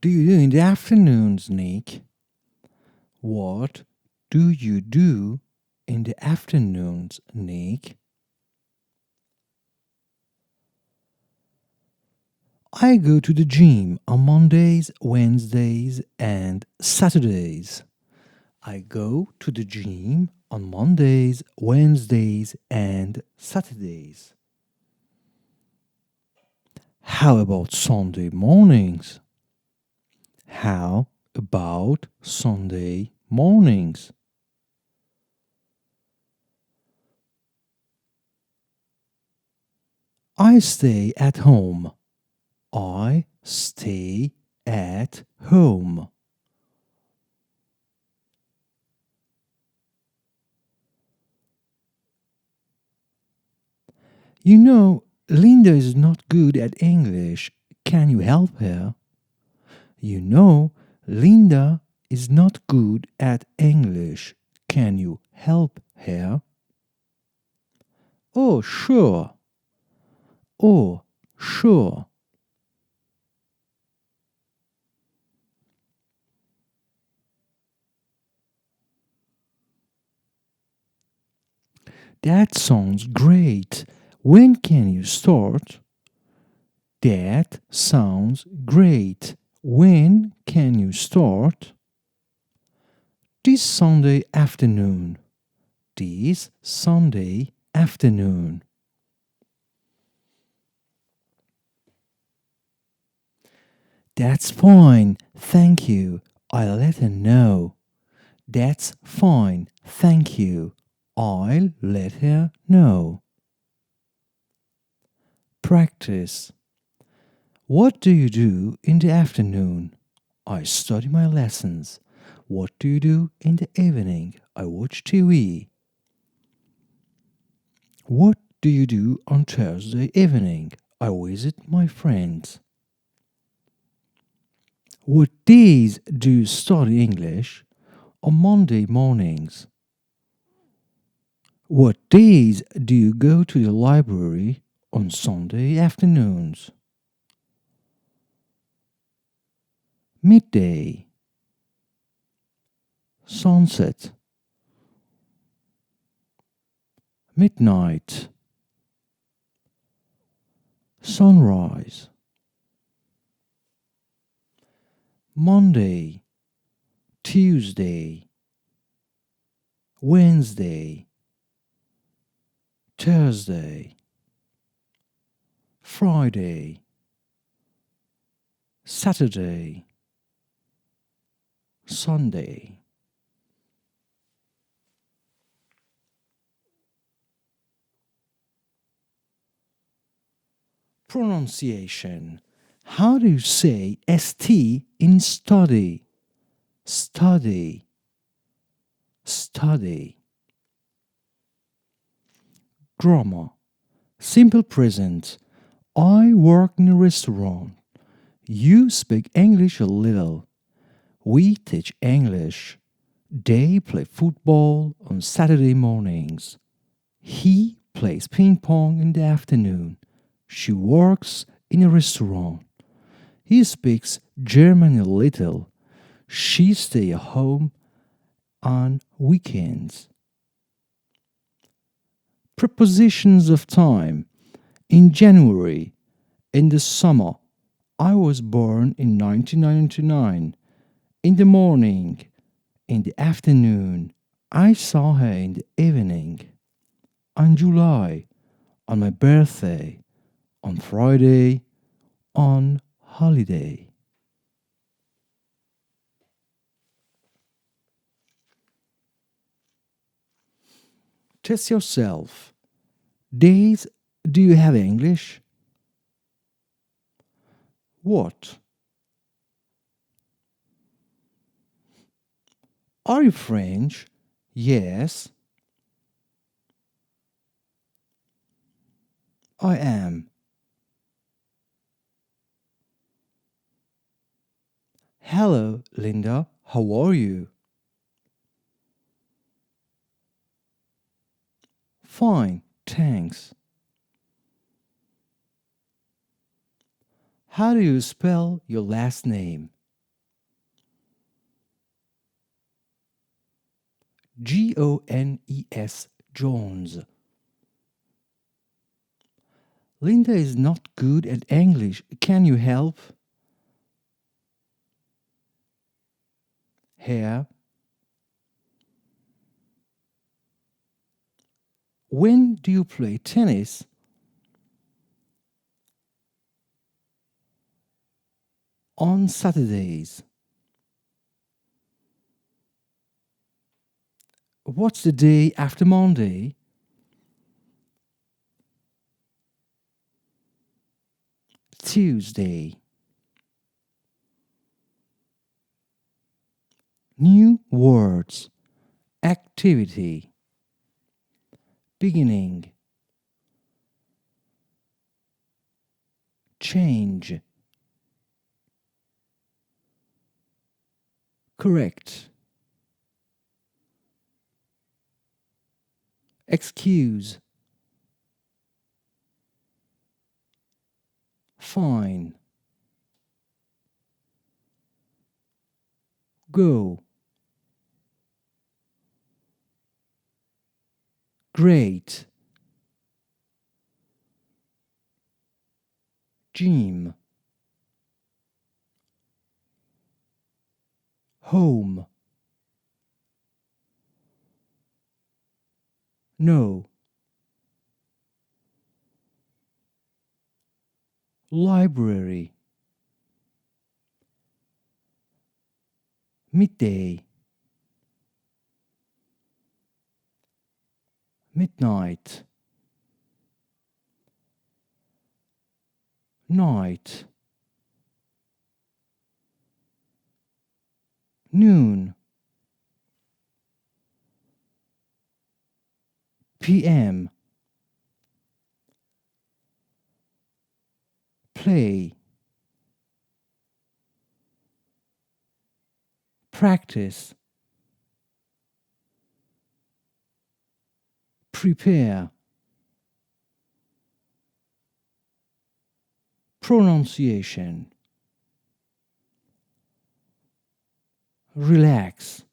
do you do in the afternoons, Nick? What do you do in the afternoons, Nick? I go to the gym on Mondays, Wednesdays, and Saturdays. I go to the gym on Mondays, Wednesdays, and Saturdays. How about Sunday mornings? How about Sunday mornings? I stay at home. I stay at home. You know, Linda is not good at English. Can you help her? You know, Linda is not good at English. Can you help her? Oh, sure. Oh, sure. That sounds great. When can you start? That sounds great. When can you start? This Sunday afternoon. This Sunday afternoon. That's fine, thank you. I'll let her know. That's fine, thank you. I'll let her know. Practice. What do you do in the afternoon? I study my lessons. What do you do in the evening? I watch TV. What do you do on Thursday evening? I visit my friends. What days do you study English? On Monday mornings. What days do you go to the library? On Sunday afternoons. Midday. Sunset. Midnight. Sunrise. Monday. Tuesday. Wednesday. Thursday. Friday. Saturday. Sunday. Pronunciation. How do you say ST in study? Study. Study. Grammar. Simple present. I work in a restaurant. You speak English a little. We teach English. They play football on Saturday mornings. He plays ping pong in the afternoon. She works in a restaurant. He speaks German a little. She stays at home on weekends. Prepositions of time. In January, in the summer. I was born in 1999. In the morning, in the afternoon. I saw her in the evening. On July, on my birthday, on Friday, on holiday. Test yourself. Days, do you have English? What? Are you French? Yes, I am. Hello, Linda. How are you? Fine, thanks. How do you spell your last name? Jones, Jones. Linda is not good at English. Can you help? Hair. When do you play tennis? On Saturdays. What's the day after Monday? Tuesday. New words. Activity. Beginning. Change. Correct. Excuse. Fine. Go. Great. Gym. Home. No. Library. Midday. Midnight. Night. Noon. PM. Play. Practice. Prepare. Pronunciation. Relax.